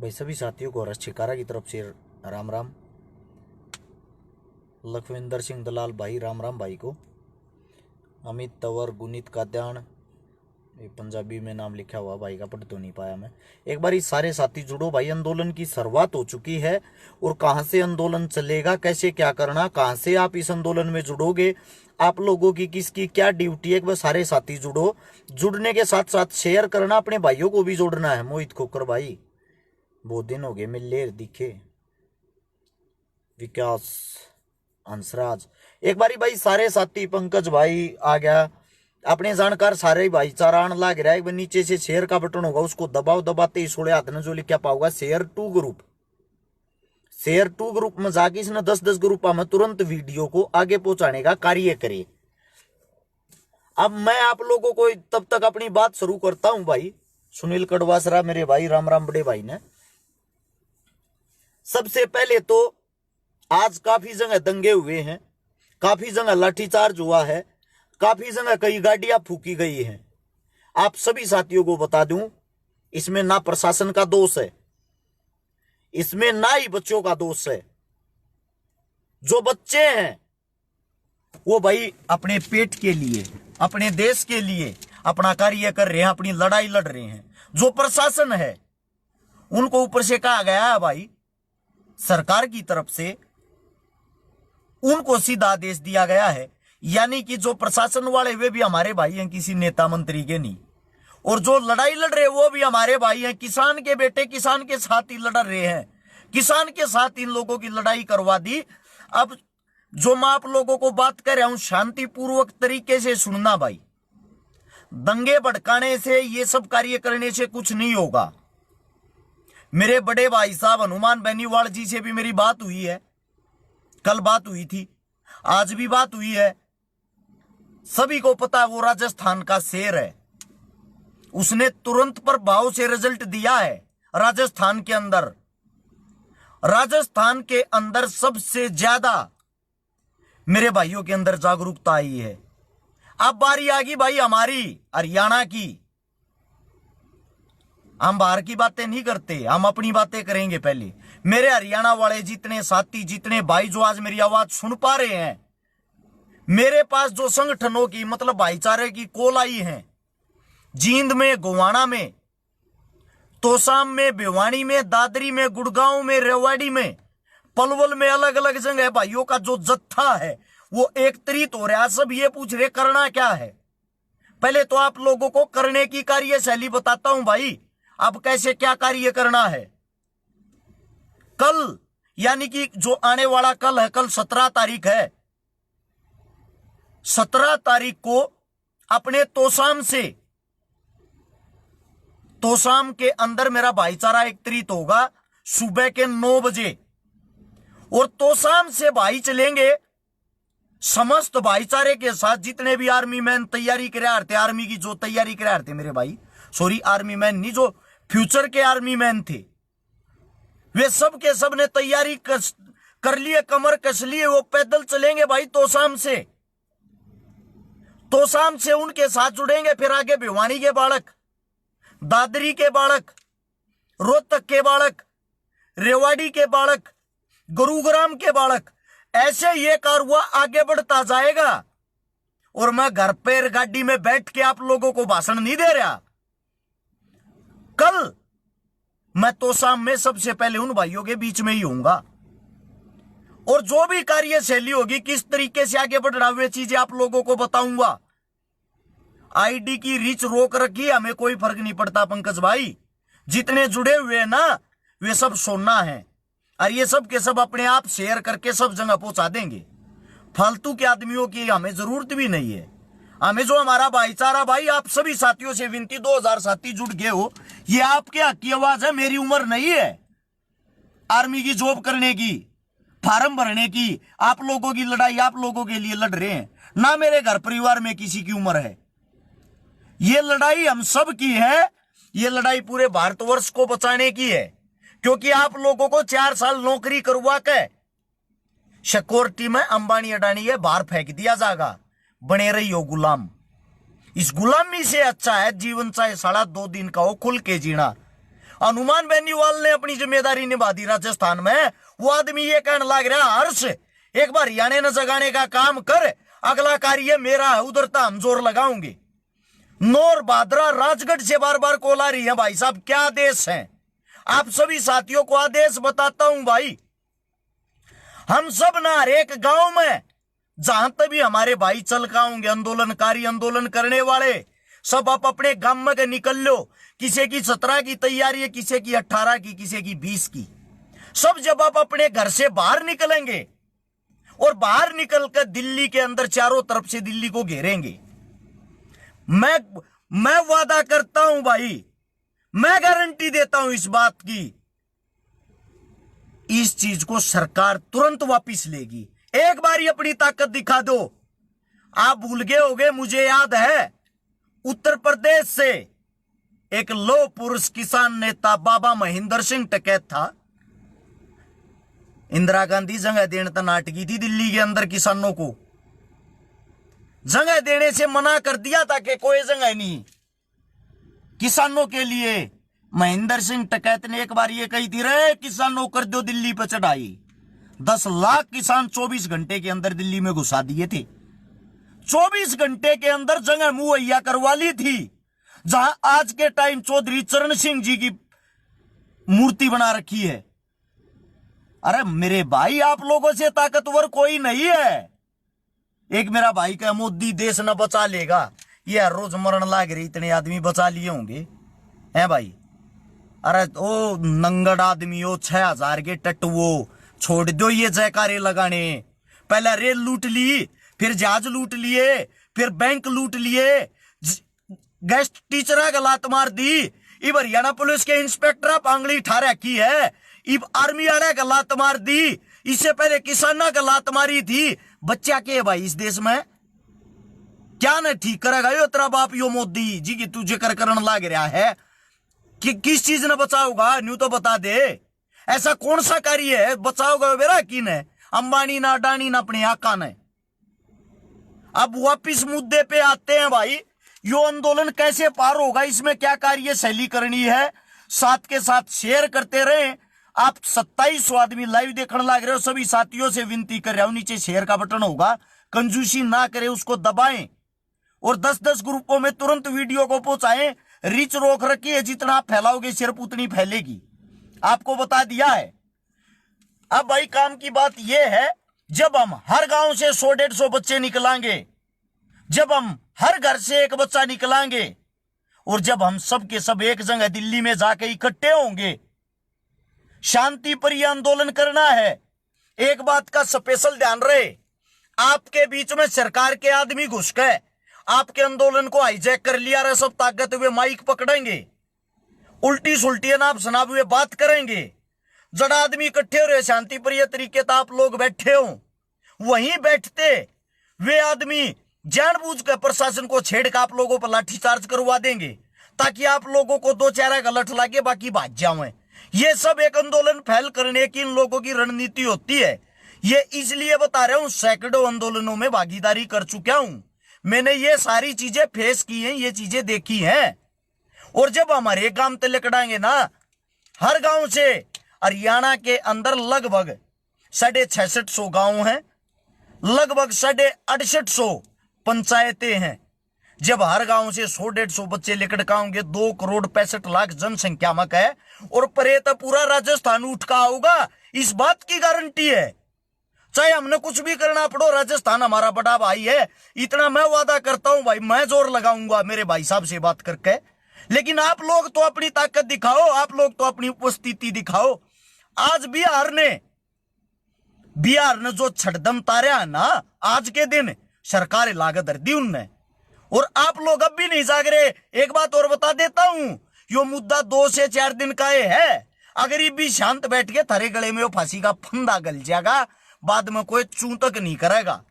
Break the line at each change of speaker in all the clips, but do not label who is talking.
भाई सभी साथियों को हर्ष छिकारा की तरफ से राम राम। लखविंदर सिंह दलाल भाई राम राम भाई को। अमित तंवर गुनीत काद्यान, ये पंजाबी में नाम लिखा हुआ भाई का, पढ़ तो नहीं पाया मैं। एक बार इस सारे साथी जुड़ो भाई, आंदोलन की शुरुआत हो चुकी है और कहां से आंदोलन चलेगा, कैसे क्या करना, कहां से आप इस आंदोलन में जुड़ोगे, आप लोगों की किसकी क्या ड्यूटी है, एक बार सारे साथी जुड़ो। जुड़ने के साथ साथ शेयर करना, अपने भाइयों को भी जोड़ना है। मोहित खोकर भाई बहुत दिन हो गए मिले दिखे। विकास हंसराज, एक बारी भाई सारे साथी, पंकज भाई आ गया, अपने जानकार सारे भाईचारा आने लग रहा है। एक बार नीचे से शेयर का बटन होगा, उसको दबाओ, दबाते ही सोले हाथ में जो लिखा पाओगा share to group. Share to group में जाके इसने 10-10 ग्रुप में तुरंत वीडियो को आगे पहुंचाने का कार्य करे। अब मैं आप लोगों को तब तक अपनी बात शुरू करता हूं भाई। सुनील कड़वासरा मेरे भाई, राम राम बड़े भाई ने। सबसे पहले तो आज काफी जगह दंगे हुए हैं, काफी जगह लाठीचार्ज हुआ है, काफी जगह कई गाड़ियां फूकी गई हैं। आप सभी साथियों को बता दूं, इसमें ना प्रशासन का दोष है, इसमें ना ही बच्चों का दोष है। जो बच्चे हैं वो भाई अपने पेट के लिए, अपने देश के लिए अपना कार्य कर रहे हैं, अपनी लड़ाई लड़ रहे हैं। जो प्रशासन है उनको ऊपर से कहा गया है भाई, सरकार की तरफ से उनको सीधा आदेश दिया गया है, यानी कि जो प्रशासन वाले वे भी हमारे भाई हैं, किसी नेता मंत्री के नहीं। और जो लड़ाई लड़ रहे हैं वो भी हमारे भाई हैं, किसान के बेटे, किसान के साथ ही लड़ रहे हैं, किसान के साथ इन लोगों की लड़ाई करवा दी। अब जो मैं आप लोगों को बात कर रहा हूं, शांतिपूर्वक तरीके से सुनना भाई। दंगे भड़काने से, ये सब कार्य करने से कुछ नहीं होगा। मेरे बड़े भाई साहब हनुमान बेनीवाल जी से भी मेरी बात हुई है, कल बात हुई थी, आज भी बात हुई है। सभी को पता है वो राजस्थान का शेर है, उसने तुरंत प्रभाव से रिजल्ट दिया है। राजस्थान के अंदर सबसे ज्यादा मेरे भाइयों के अंदर जागरूकता आई है। अब बारी आ गई भाई हमारी हरियाणा की। हम बाहर की बातें नहीं करते, हम अपनी बातें करेंगे पहले। मेरे हरियाणा वाले जितने साथी, जितने भाई जो आज मेरी आवाज सुन पा रहे हैं, मेरे पास जो संगठनों की मतलब भाईचारे की कॉल आई है, जींद में, गोवाना में, तोसाम में, भिवानी में, दादरी में, गुड़गांव में, रेवाड़ी में, पलवल में, अलग अलग जगह भाइयों का जो जत्था है वो एकत्रित हो रहा है। सब ये पूछ रहे करना क्या है। पहले तो आप लोगों को करने की कार्यशैली बताता हूं भाई, अब कैसे क्या कार्य करना है। कल यानी कि जो आने वाला कल है, कल 17 तारीख है, 17 तारीख को अपने तोसाम के अंदर मेरा भाईचारा एकत्रित होगा सुबह के 9 बजे। और तोसाम से भाई चलेंगे समस्त भाईचारे के साथ, जितने भी आर्मी मैन तैयारी कर रहे थे, आर्मी की जो तैयारी कर रहे थे मेरे भाई, सॉरी आर्मी मैन नहीं, जो फ्यूचर के आर्मी मैन थे, वे सब के सब ने तैयारी कर लिए, कमर कस लिए। वो पैदल चलेंगे भाई तोसाम से उनके साथ जुड़ेंगे। फिर आगे भिवानी के बालक, दादरी के बालक, रोहतक के बालक, रेवाड़ी के बालक, गुरुग्राम के बालक, ऐसे ये कारवा आगे बढ़ता जाएगा। और मैं घर पर गाड़ी में बैठ के आप लोगों को भाषण नहीं दे रहा। कल मैं तोसाम में सबसे पहले उन भाइयों के बीच में ही होऊंगा, और जो भी कार्यशैली होगी, किस तरीके से आगे बढ़ रहा, वे चीजें आप लोगों को बताऊंगा। आईडी की रीच रोक रखी, हमें कोई फर्क नहीं पड़ता पंकज भाई। जितने जुड़े हुए हैं ना, वे सब सुनना है, और ये सब के सब अपने आप शेयर करके सब जगह पहुंचा देंगे। फालतू के आदमियों की हमें जरूरत भी नहीं है। हमें जो हमारा भाईचारा भाई, आप सभी साथियों से विनती, 2000 साथी जुड़ गए हो, ये आपके हक की आवाज है, मेरी उम्र नहीं है आर्मी की जॉब करने की, फार्म भरने की। आप लोगों की लड़ाई आप लोगों के लिए लड़ रहे हैं, ना मेरे घर परिवार में किसी की उम्र है। ये लड़ाई हम सब की है, ये लड़ाई पूरे भारतवर्ष को बचाने की है। क्योंकि आप लोगों को 4 साल नौकरी करवा के सिक्योरिटी में अंबानी अडानी ये बाहर फेंक दिया जाएगा, बने रही हो गुलाम। इस गुलामी से अच्छा है जीवन चाहे 2.5 दिन का हो, खुल के जीना। हनुमान बेनीवाल ने अपनी जिम्मेदारी निभा दी राजस्थान में। वो आदमी ये कहने लग रहा है, हर्ष एक बार हरियाणा न जगाने का काम कर, अगला कार्य मेरा है, उधर तो हम जोर लगाओगे। नौर भादरा राजगढ़ से बार बार कॉल आ रही है। भाई साहब क्या आदेश है? आप सभी साथियों को आदेश बताता हूं भाई, हम सब ना हर एक गांव में जहां तक भी हमारे भाई चल का होंगे आंदोलनकारी, आंदोलन करने वाले, सब आप अपने गांव में के निकल लो। किसी की 17 की तैयारी है, किसी की 18 की, किसी की 20 की। सब जब आप अपने घर से बाहर निकलेंगे और बाहर निकलकर दिल्ली के अंदर चारों तरफ से दिल्ली को घेरेंगे, मैं वादा करता हूं भाई, मैं गारंटी देता हूं इस बात की, इस चीज को सरकार तुरंत वापस लेगी। एक बार ही अपनी ताकत दिखा दो। आप भूल गए होगे, मुझे याद है उत्तर प्रदेश से एक लौह पुरुष किसान नेता बाबा महेंद्र सिंह टिकैत था। इंदिरा गांधी जगह देने तक नाटकी थी दिल्ली के अंदर, किसानों को जगह देने से मना कर दिया था कि कोई जगह नहीं किसानों के लिए। महेंद्र सिंह टिकैत ने एक बार ये कही थी, रे किसानों कर दो दिल्ली पर चढ़ाई। 10 लाख किसान 24 घंटे के अंदर दिल्ली में घुसा दिए थे। 24 घंटे के अंदर जगह मुहैया करवा ली थी, जहां आज के टाइम चौधरी चरण सिंह जी की मूर्ति बना रखी है। अरे मेरे भाई, आप लोगों से ताकतवर कोई नहीं है। एक मेरा भाई का मोदी देश न बचा लेगा, ये हर रोज मरण लाग रही, इतने आदमी बचा लिए होंगे हैं भाई। अरे ओ नंगड़ आदमी हो, 6000 के टट्टुओ, छोड़ दो ये जयकारे लगाने। पहले रेल लूट ली, फिर जहाज लूट लिए, फिर बैंक लूट लिए, गेस्ट टीचर का लात मार दी। इब हरियाणा पुलिस के इंस्पेक्टर पांगली ठा रखी है, इब आर्मी वाले का लात मार दी। इससे पहले किसानों का लात मारी थी। बच्चा के भाई इस देश में क्या न ठीक करेगा यो तेरा बाप, यो मोदी जी की तू जिक्र करने लग रहा है कि किस चीज ने बचाओगा? न्यू तो बता दे, ऐसा कौन सा कार्य है बचाओगा मेरा? किन है? अंबानी ना, अडानी ना, अपने आका ने। अब वापिस मुद्दे पे आते हैं भाई, यो आंदोलन कैसे पार होगा, इसमें क्या कार्य शैली करनी है, साथ के साथ शेयर करते रहे। आप 2700 आदमी लाइव देखने लग रहे हो, सभी साथियों से विनती कर रहा हूं, नीचे शेयर का बटन होगा, कंजूसी ना करे, उसको दबाएं और 10-10 ग्रुपों में तुरंत वीडियो को पहुंचाएं। रीच रोक रखी है, जितना आप फैलाओगे सिर्फ उतनी फैलेगी, आपको बता दिया है। अब भाई काम की बात यह है, जब हम हर गांव से 100-150 बच्चे निकलांगे, जब हम हर घर से एक बच्चा निकलांगे, और जब हम सब के सब एक जगह दिल्ली में जाके इकट्ठे होंगे, शांति पर यह आंदोलन करना है। एक बात का स्पेशल ध्यान रहे, आपके बीच में सरकार के आदमी घुस गए, आपके आंदोलन को हाईजैक कर लिया, रहे सब ताकत हुए माइक पकड़ेंगे, उल्टी सुल्टी नाप शनाब हुए बात करेंगे। जड़ा आदमी इकट्ठे हो रहे शांति प्रिय तरीके तो आप लोग बैठे हो, वहीं बैठते वे आदमी जानबूझकर प्रशासन को छेड़ कर आप लोगों पर लाठीचार्ज करवा देंगे, ताकि आप लोगों को 2-4 गलत लागे, बाकी भाग जाओ। ये सब एक आंदोलन फैल करने की इन लोगों की रणनीति होती है। ये इसलिए बता रहा हूं, सैकड़ों आंदोलनों में भागीदारी कर चुका हूं, मैंने ये सारी चीजें फेस की हैं, ये चीजें देखी हैं। और जब हमारे गांव तक लकड़ाएंगे ना, हर गांव से हरियाणा के अंदर लगभग 650 गांव हैं, लगभग 650 पंचायतें हैं। जब हर गांव से 100-150 बच्चे लकड़काओगे, 2 करोड़ 65 लाख जनसंख्या में है, और परे तो पूरा राजस्थान उठ का होगा, इस बात की गारंटी है। चाहे हमने कुछ भी करना पड़ो, राजस्थान हमारा बड़ा भाई है, इतना मैं वादा करता हूं भाई, मैं जोर लगाऊंगा मेरे भाई साहब से बात करके। लेकिन आप लोग तो अपनी ताकत दिखाओ, आप लोग तो अपनी उपस्थिति दिखाओ। आज बिहार ने जो छड़दम तारा है ना, आज के दिन सरकार लागत धर दी उनने, और आप लोग अब भी नहीं जाग रहे। एक बात और बता देता हूं, यो मुद्दा 2 से 4 दिन का है। अगर ये भी शांत बैठ के थारे गले में वो फांसी का फंदा गल जाएगा, बाद में कोई चूं तक नहीं करेगा।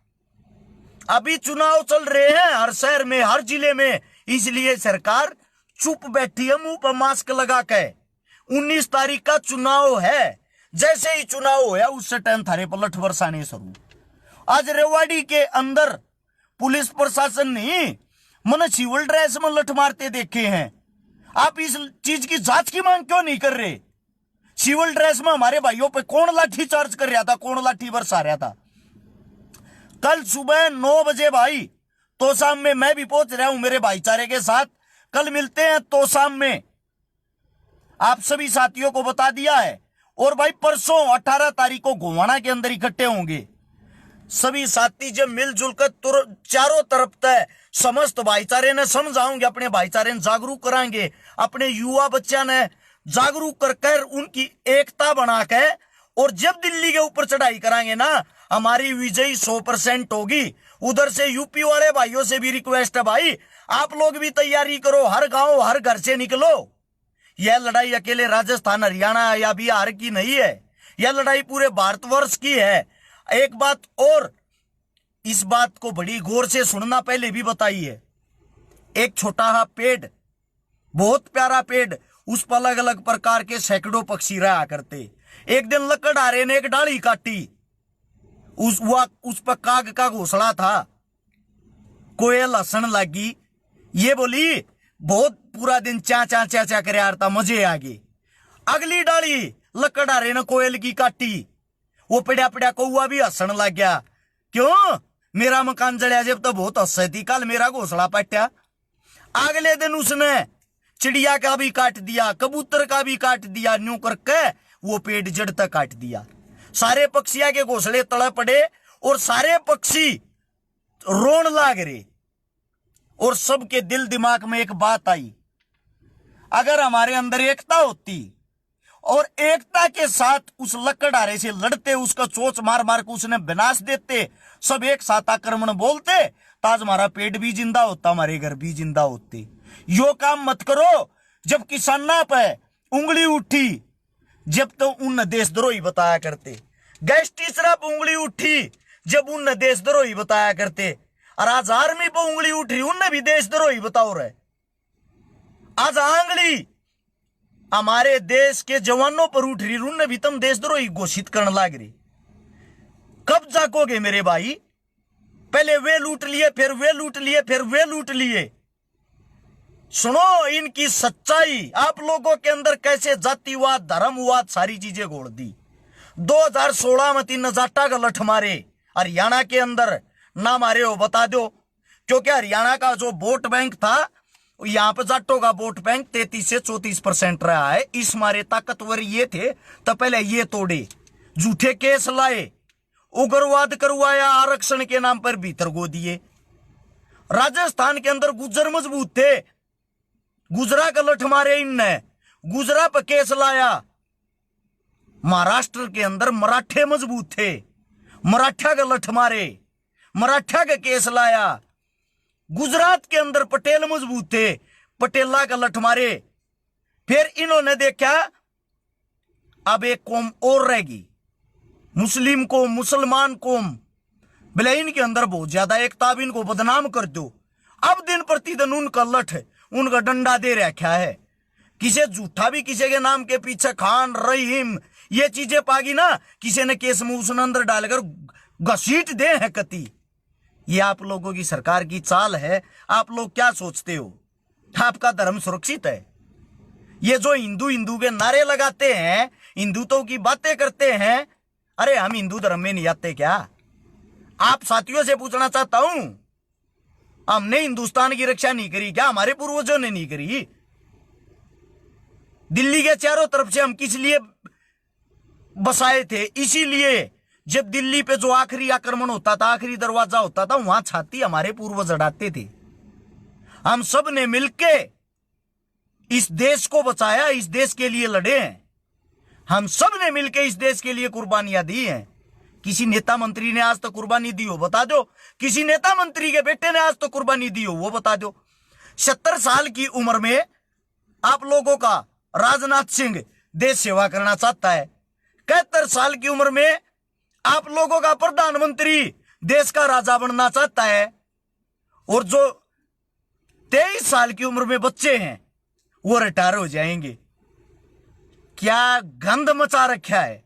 अभी चुनाव चल रहे हैं हर शहर में, हर जिले में, इसलिए सरकार चुप बैठी है, मुंह पर मास्क लगा के। 19 तारीख का चुनाव है, जैसे ही चुनाव होया उससे टाइम थारे पर लठ बरसाने शुरू। आज रेवाड़ी के अंदर पुलिस प्रशासन ने मन सिविल ड्रेस में लठ मारते देखे हैं। आप इस चीज की जांच की मांग क्यों नहीं कर रहे? सिविल ड्रेस में हमारे भाइयों पे कौन लाठी चार्ज कर रहा था, कौन लाठी बरसा रहा था? कल सुबह 9 बजे भाई तोशाम में मैं भी पहुंच रहा हूं मेरे भाईचारे के साथ। कल मिलते हैं तोशाम में, आप सभी साथियों को बता दिया है। और भाई परसों 18 तारीख को गोवाना के अंदर इकट्ठे होंगे सभी साथी। जब मिलजुल कर चारों तरफ तय समस्त भाईचारे ने समझाओगे, अपने भाईचारे ने जागरूक कराएंगे, अपने युवा बच्चा ने जागरूक कर उनकी एकता बना के, और जब दिल्ली के ऊपर चढ़ाई कराएंगे ना, हमारी विजयी 100% होगी। उधर से यूपी वाले भाइयों से भी रिक्वेस्ट है, भाई आप लोग भी तैयारी करो, हर गांव हर घर से निकलो। यह लड़ाई अकेले राजस्थान हरियाणा या बिहार की नहीं है, यह लड़ाई पूरे भारतवर्ष की है। एक बात और, इस बात को बड़ी गौर से सुनना, पहले भी बताई है। एक छोटा सा पेड़, बहुत प्यारा पेड़, उस पर अलग अलग प्रकार के सैकड़ों पक्षी रहा करते। एक दिन लकड़हारे ने एक डाली काटी, उस पर काग का घोंसला था। कोयल हंसन लगी, ये बोली बहुत पूरा दिन चा चा चा चा करे था, मजे आ गए। अगली डाली लकड़हारे ने कोयल की काटी, वो पड़ा पड़ा कौआ भी हंसन लग गया। क्यों? मेरा मकान जड़िया जब तो बहुत हंसे थी, कल मेरा घोंसला पट्या। अगले दिन उसने चिड़िया का भी काट दिया, कबूतर का भी काट दिया, न्यू करके वो पेड़ जड़ तक काट दिया। सारे पक्षियों के घोंसले तड़े पड़े और सारे पक्षी रोन लाग रहे। और सबके दिल दिमाग में एक बात आई, अगर हमारे अंदर एकता होती और एकता के साथ उस लकड़हारे से लड़ते, उसका चोच मार मार के उसने विनाश देते, सब एक साथ आक्रमण बोलते, तो आज हमारा पेट भी जिंदा होता, हमारे घर भी जिंदा होते। यो काम मत करो। जब किसाना पे उंगली उठी, जब तो उन देशद्रोही बताया करते। गैस तीसरा पे उंगली उठी, जब उन देशद्रोही बताया करते। और आज आर्मी पे उंगली उठ रही, उनने भी देशद्रोही बताओ रहे। आज आंगली हमारे देश के जवानों पर उठ रही, उनने भी तुम देशद्रोही घोषित करने लग रही। कब जागोगे मेरे भाई? पहले वे लूट लिए, फिर वे लूट लिए, फिर वे लूट लिए। सुनो इनकी सच्चाई, आप लोगों के अंदर कैसे जातिवाद, धर्मवाद, सारी चीजें घोल दी। 2016 में 3 जाटा का लठ मारे, हरियाणा के अंदर ना मारे हो बता दो, क्योंकि हरियाणा का जो वोट बैंक था, यहां पर जाटों का वोट बैंक 33 से 34% रहा है। इस मारे ताकतवर ये थे तो पहले ये तोड़े, झूठे केस लाए, उग्रवाद करवाया, आरक्षण के नाम पर भीतर गो दिए। राजस्थान के अंदर गुर्जर मजबूत थे, गुजरा का लठ मारे इनने, गुजरा पर केस लाया। महाराष्ट्र के अंदर मराठे मजबूत थे, मराठा का लठ मारे, मराठा का केस लाया। गुजरात के अंदर पटेल मजबूत थे, पटेला का लठ मारे। फिर इन्होंने देखा अब एक कौम और रहेगी, मुस्लिम कौम, मुसलमान कौम, भले इनके अंदर बहुत ज्यादा एकता, अब इनको बदनाम कर दो। अब दिन प्रतिदिन उनका लठ, उनका डंडा दे रखा है। किसी झूठा भी किसी के नाम के पीछे खान, रहीम, ये चीजें पागी ना, किसी ने केस में उसने अंदर डालकर घसीट दे हैं कति। ये आप लोगों की सरकार की चाल है। आप लोग क्या सोचते हो आपका धर्म सुरक्षित है? ये जो हिंदू हिंदू के नारे लगाते हैं, हिंदुत्व की बातें करते हैं, अरे हम हिंदू धर्म में नहीं आते क्या? आप साथियों से पूछना चाहता हूं, हमने हिंदुस्तान की रक्षा नहीं करी क्या? हमारे पूर्वजों ने नहीं करी? दिल्ली के चारों तरफ से हम किस लिए बसाए थे? इसीलिए जब दिल्ली पे जो आखिरी आक्रमण होता था, आखिरी दरवाजा होता था, वहां छाती हमारे पूर्वज अड़ाते थे। हम सब ने मिलके इस देश को बचाया, इस देश के लिए लड़े हैं। हम सब ने मिलके इस देश के लिए कुर्बानियां दी हैं। किसी नेता मंत्री ने आज तक कुर्बानी दी हो बता दो? किसी नेता मंत्री के बेटे ने आज तक कुर्बानी दी हो वो बता दो? 70 साल की उम्र में आप लोगों का राजनाथ सिंह देश सेवा करना चाहता है। 71 साल की उम्र में आप लोगों का प्रधानमंत्री देश का राजा बनना चाहता है। और जो 23 साल की उम्र में बच्चे हैं वो रिटायर हो जाएंगे। क्या गंद मचा रखा है।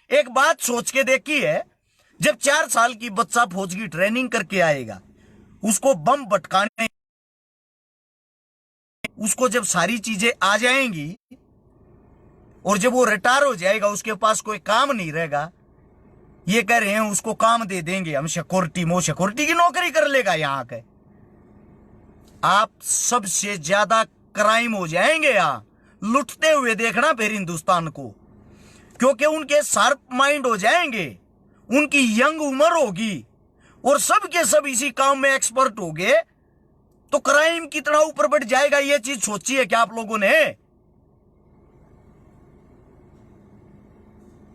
एक बात सोच के देखी है, जब 4 साल की बच्चा फौज की ट्रेनिंग करके आएगा, उसको बम भटकाने उसको जब सारी चीजें आ जाएंगी और जब वो रिटायर हो जाएगा, उसके पास कोई काम नहीं रहेगा, ये कह रहे हैं उसको काम दे देंगे हम सिक्योरिटी की नौकरी कर लेगा यहां के। आप सबसे ज्यादा क्राइम हो जाएंगे यहां, लुटते हुए देखना फिर हिंदुस्तान को, क्योंकि उनके शार्प माइंड हो जाएंगे, उनकी यंग उम्र होगी और सब के सब इसी काम में एक्सपर्ट हो गए, तो क्राइम कितना ऊपर बढ़ जाएगा ये चीज सोची है क्या आप लोगों ने?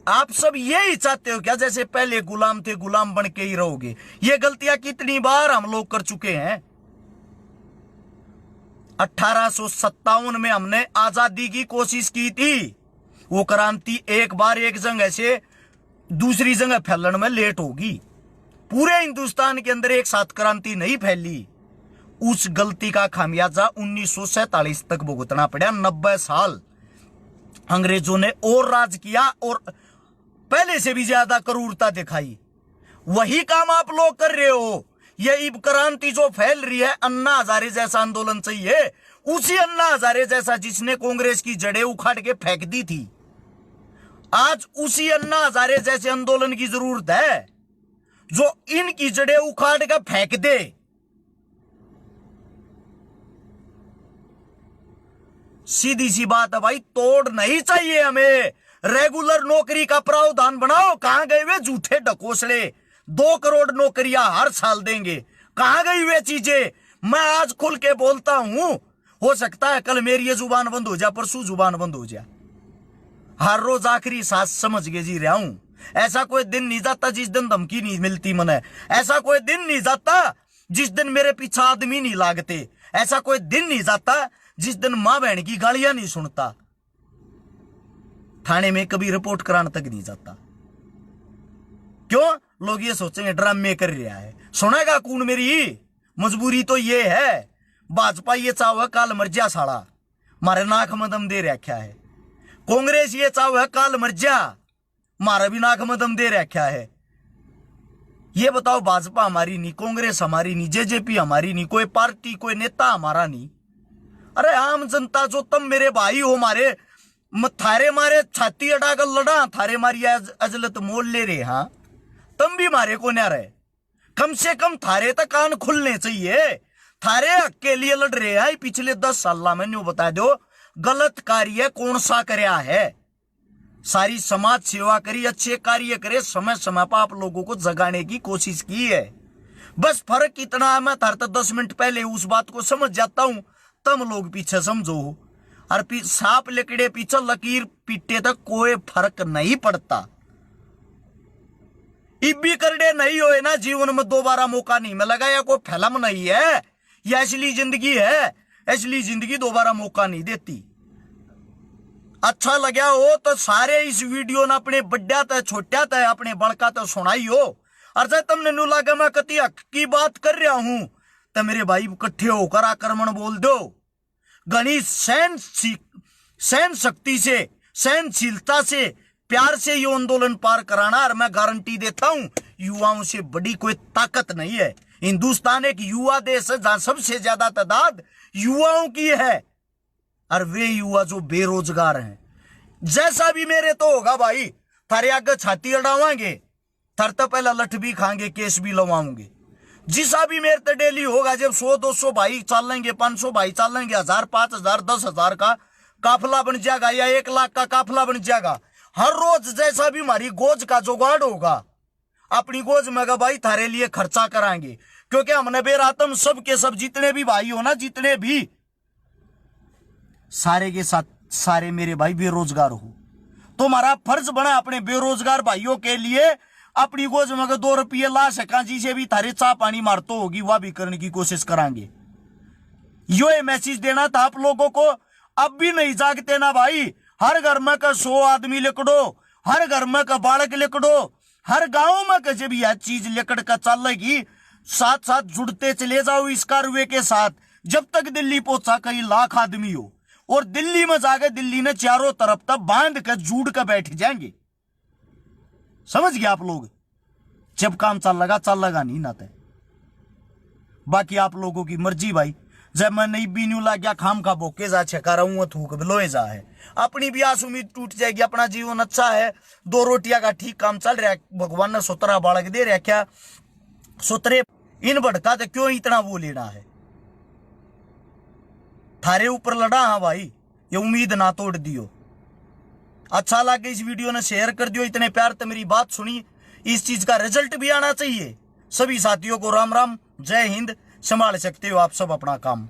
आप सब यही चाहते हो क्या जैसे पहले गुलाम थे गुलाम बन के ही रहोगे? ये गलतियां कितनी बार हम लोग कर चुके हैं। 1857 में हमने आजादी की कोशिश की थी, वो क्रांति एक बार एक जगह से दूसरी जगह फैलने में लेट होगी। पूरे हिंदुस्तान के अंदर एक साथ क्रांति नहीं फैली। उस गलती का खामियाजा 1947 तक भुगतना पड़ा। 90 साल अंग्रेजों ने और राज किया और पहले से भी ज्यादा क्रूरता दिखाई। वही काम आप लोग कर रहे हो। ये क्रांति जो फैल रही है, अन्ना हजारे जैसा आंदोलन चाहिए, उसी अन्ना हजारे जैसा जिसने कांग्रेस की जड़ें उखाड़ के फेंक दी थी। आज उसी अन्ना हजारे जैसे आंदोलन की जरूरत है जो इनकी जड़ें उखाड़ के फेंक दे। सीधी सी बात है भाई, तोड़ नहीं चाहिए हमें। रेगुलर नौकरी का प्रावधान बनाओ। कहां गए वे झूठे ढकोसले? 2 करोड़ नौकरियां हर साल देंगे, कहां गई वे चीजें? मैं आज खुल के बोलता हूं, हो सकता है कल मेरी ये जुबान बंद हो जाए, परसों जुबान बंद हो जाए। हर रोज आखिरी सांस समझ के जी रहा हूं। ऐसा कोई दिन नहीं जाता जिस दिन धमकी नहीं मिलती मने। ऐसा कोई दिन नहीं जाता जिस दिन मेरे पीछे आदमी नहीं लागते। ऐसा कोई दिन नहीं जाता जिस दिन मां बहन की गालियां नहीं सुनता। थाने में कभी रिपोर्ट कराने तक नहीं जाता। क्यों? लोग ये सोचेंगे ड्रामे कर रहा है। सुनेगा कौन मेरी? मजबूरी तो ये है, भाजपा ये चाव काल मर जा साला, मारे नाक में दम दे रखा है। कांग्रेस ये चाव काल मर जा, मारा भी नाक में दम दे रखा है। ये बताओ, भाजपा हमारी नहीं, कांग्रेस हमारी नहीं, जेजेपी हमारी नहीं, कोई पार्टी कोई नेता हमारा नहीं। अरे आम जनता जो तुम मेरे भाई हो, मारे थारे मारे छाती अड़ाकर लड़ा, थारे मारी अजलत मोल ले रहे। हाँ, तुम भी मारे को ना रहे। कम से कम थारे तक कान खुलने चाहिए। थारे हक के लिए लड़ रहे हैं। पिछले 10 साल में न्यू बता दो गलत कार्य कौन सा करया है। सारी समाज सेवा करी, अच्छे कार्य करे, समय समय पर आप लोगों को जगाने की कोशिश की है। बस फर्क इतना है, मैं थारे 10 मिनट पहले उस बात को समझ जाता हूं, तुम लोग पीछे समझो। और सांप लकड़े पीछे लकीर पीटे तक कोई फर्क नहीं पड़ता। इब्बी करड़े नहीं होए ना, जीवन में दोबारा मौका नहीं मिलेगा। या कोई फिल्म नहीं है, यह असली जिंदगी है। असली जिंदगी दोबारा मौका नहीं देती। अच्छा लगा हो तो सारे इस वीडियो ने अपने बड्डा तय छोटा तय अपने बड़का तय सुनाई हो। और जब तुमने नु लगा मैं कति हक की बात कर रहा हूं, तो मेरे भाई इकट्ठे होकर आक्रमण बोल दो। गणित सहन शक्ति से, सहनशीलता से, प्यार से ये आंदोलन पार कराना। और मैं गारंटी देता हूं, युवाओं से बड़ी कोई ताकत नहीं है। हिंदुस्तान एक युवा देश है जहां सबसे ज्यादा तादाद युवाओं की है। और वे युवा जो बेरोजगार हैं, जैसा भी मेरे तो होगा भाई, थारे आगे छाती अड़ावांगे, थर तो पहला लठ भी खाएंगे, केस भी लवाऊंगे। जिसा भी मेरे तो डेली होगा, जब 100-200 भाई चलेंगे, 500 भाई चलेंगे, 1000, 5000, 10,000 का काफिला बन जाएगा या 1 लाख का काफिला बन जाएगा। हर रोज जैसा भी हमारी गोज का जुगाड़ होगा, अपनी गोज में भाई थारे लिए खर्चा कराएंगे। क्योंकि हमने बेरातम सब के सब जितने भी भाई हो ना, जितने भी सारे के साथ सारे मेरे भाई बेरोजगार हो, तो हमारा फर्ज बना अपने बेरोजगार भाइयों के लिए अपनी गोज में 2 रुपये ला सका, जिसे भी थारे चाह पानी मारतो होगी वह भी करने की कोशिश करांगे। यो ये मैसेज देना था आप लोगों को। अब भी नहीं जागते ना भाई। हर घर में का 100 आदमी लिकड़ो, हर घर में का बालक लिकड़ो, हर गांव में का जब यह चीज लिकड़ का चलेगी, साथ साथ जुड़ते चले जाओ इस कार्रवाई के साथ। जब तक दिल्ली पहुंचा कई लाख आदमी हो, और दिल्ली में जाके दिल्ली ने चारों तरफ तक बांध कर जुड़ कर बैठ जाएंगे। समझ गए आप लोग? जब काम चल लगा नहीं ना तय। बाकी आप लोगों की मर्जी भाई। जब मैं नहीं भी न्यू लाग गया खाम का बोके जा छका रहूं थूक बिलोए जा है, अपनी भी आस उम्मीद टूट जाएगी। अपना जीवन अच्छा है, 2 रोटियां का ठीक काम चल रहा है, भगवान ने सोतरा बालक दे रहा क्या सोतरे इन भड़का तो क्यों इतना वो लेना है, थारे ऊपर लड़ा। हाँ भाई, ये उम्मीद ना तोड़ दियो। अच्छा लगे इस वीडियो ने शेयर कर दियो, इतने प्यार तो मेरी बात सुनी, इस चीज का रिजल्ट भी आना चाहिए। सभी साथियों को राम राम, जय हिंद। संभाल सकते हो आप सब अपना काम।